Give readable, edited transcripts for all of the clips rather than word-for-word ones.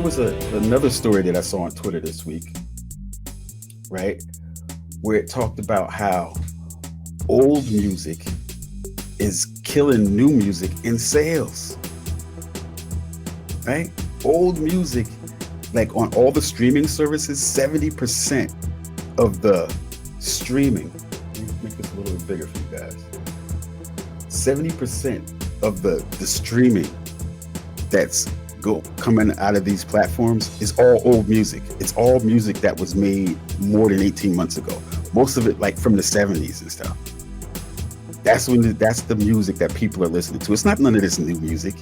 was another story that I saw on Twitter this week, right? Where it talked about how old music is killing new music in sales, right? Old music, like on all the streaming services, 70% of the streaming, let me make this a little bit bigger for you guys. 70% of the streaming that's coming out of these platforms is all old music. It's all music that was made more than 18 months ago. Most of it like from the 70s and stuff. That's the music that people are listening to. It's not none of this new music.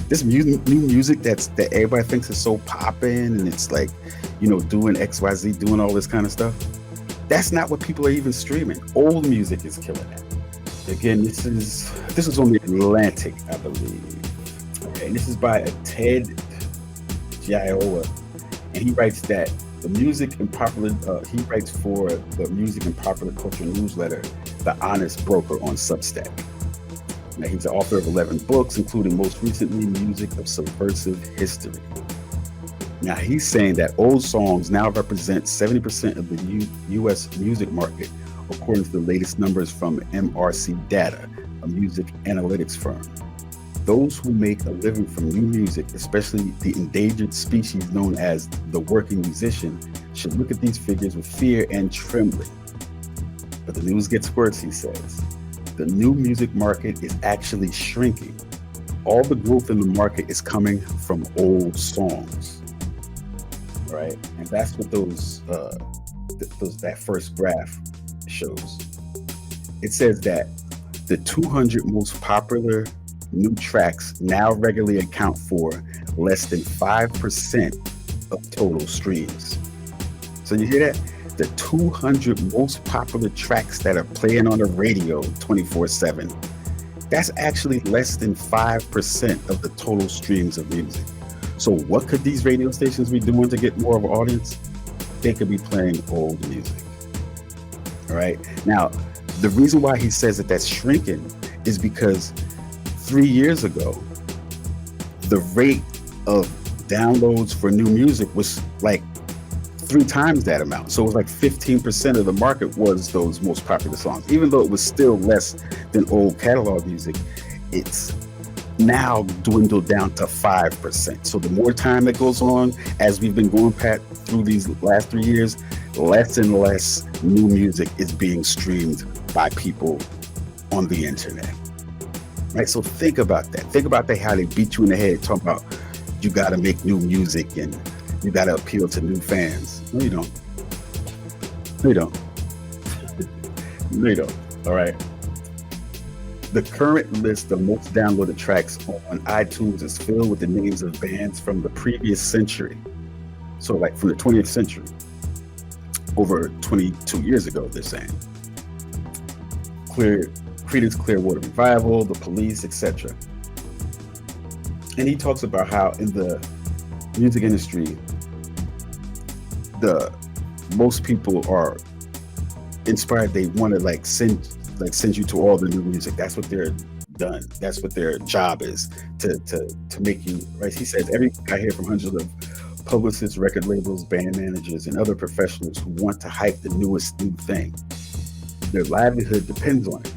This new music that everybody thinks is so poppin' and it's like, doing XYZ, doing all this kind of stuff. That's not what people are even streaming. Old music is killing that. Again, this is on the Atlantic, I believe. Okay, and this is by Ted Gioia, and he writes that he writes for the music and popular culture newsletter, The Honest Broker, on Substack. Now, he's the author of 11 books, including most recently Music of Subversive History. Now, he's saying that old songs now represent 70% of the U.S. music market, according to the latest numbers from MRC Data, a music analytics firm. Those who make a living from new music, especially the endangered species known as the working musician, should look at these figures with fear and trembling. But the news gets worse, he says. The new music market is actually shrinking. All the growth in the market is coming from old songs. Right? And that's what that first graph shows. It says that the 200 most popular new tracks now regularly account for less than 5% of total streams. So you hear that? The 200 most popular tracks that are playing on the radio 24/7, that's actually less than 5% of the total streams of music. So what could these radio stations be doing to get more of an audience? They could be playing old music. All right. Now, the reason why he says that that's shrinking is because 3 years ago, the rate of downloads for new music was like 3 times that amount. So it was like 15% of the market was those most popular songs. Even though it was still less than old catalog music, it's now dwindled down to 5%. So the more time that goes on, as we've been going through these last 3 years, less and less new music is being streamed by people on the internet. Right? So think about that. Think about how they beat you in the head talking about you got to make new music and you got to appeal to new fans. No, you don't. No, you don't. No, you don't. All right. The current list of most downloaded tracks on iTunes is filled with the names of bands from the previous century. So like from the 20th century, over 22 years ago, they're saying. Creedence Clearwater Revival, The Police, etc. And he talks about how in the music industry, most people are inspired. They want to send you to all the new music. That's what they're done. That's what their job is, to make you, right? He says, I hear from hundreds of publicists, record labels, band managers, and other professionals who want to hype the newest new thing. Their livelihood depends on it.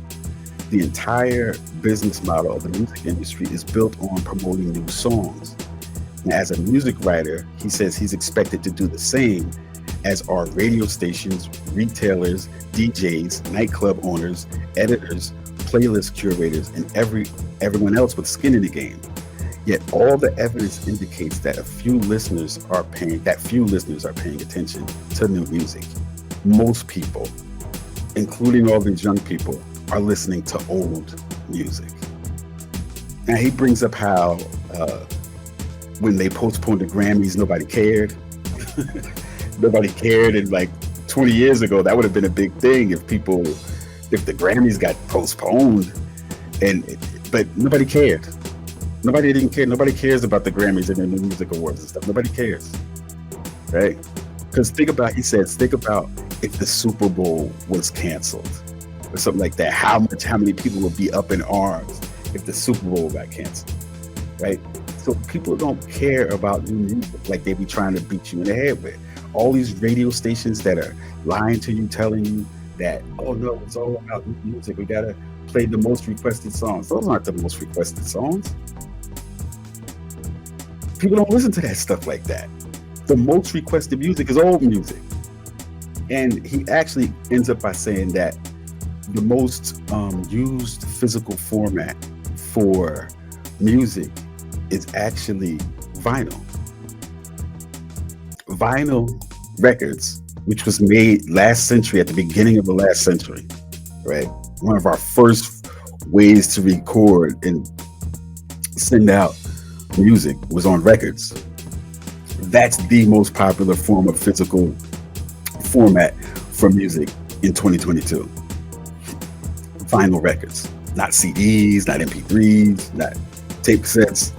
The entire business model of the music industry is built on promoting new songs. And as a music writer, he says he's expected to do the same as are radio stations, retailers, DJs, nightclub owners, editors, playlist curators, and everyone else with skin in the game. Yet all the evidence indicates that few listeners are paying attention to new music. Most people, including all these young people, are listening to old music. Now he brings up how when they postponed the Grammys, nobody cared. Nobody cared, and like 20 years ago, that would have been a big thing if the Grammys got postponed, but nobody cared. Nobody didn't care. Nobody cares about the Grammys and the new music awards and stuff. Nobody cares, right? Because think about if the Super Bowl was canceled or something like that. How many people would be up in arms if the Super Bowl got canceled, right? So people don't care about new music like they be trying to beat you in the head with. All these radio stations that are lying to you, telling you that, oh no, it's all about new music. We gotta play the most requested songs. Those aren't the most requested songs. People don't listen to that stuff like that. The most requested music is old music. And he actually ends up by saying that the most used physical format for music is actually vinyl. Vinyl records, which was made last century, at the beginning of the last century, right? One of our first ways to record and send out music was on records. That's the most popular form of physical format for music in 2022. Vinyl records, not CDs, not MP3s, not tape cassettes.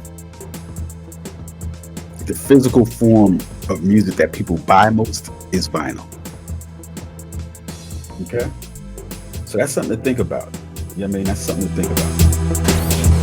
The physical form of music that people buy most is vinyl. Okay? So that's something to think about. You know what I mean? That's something to think about.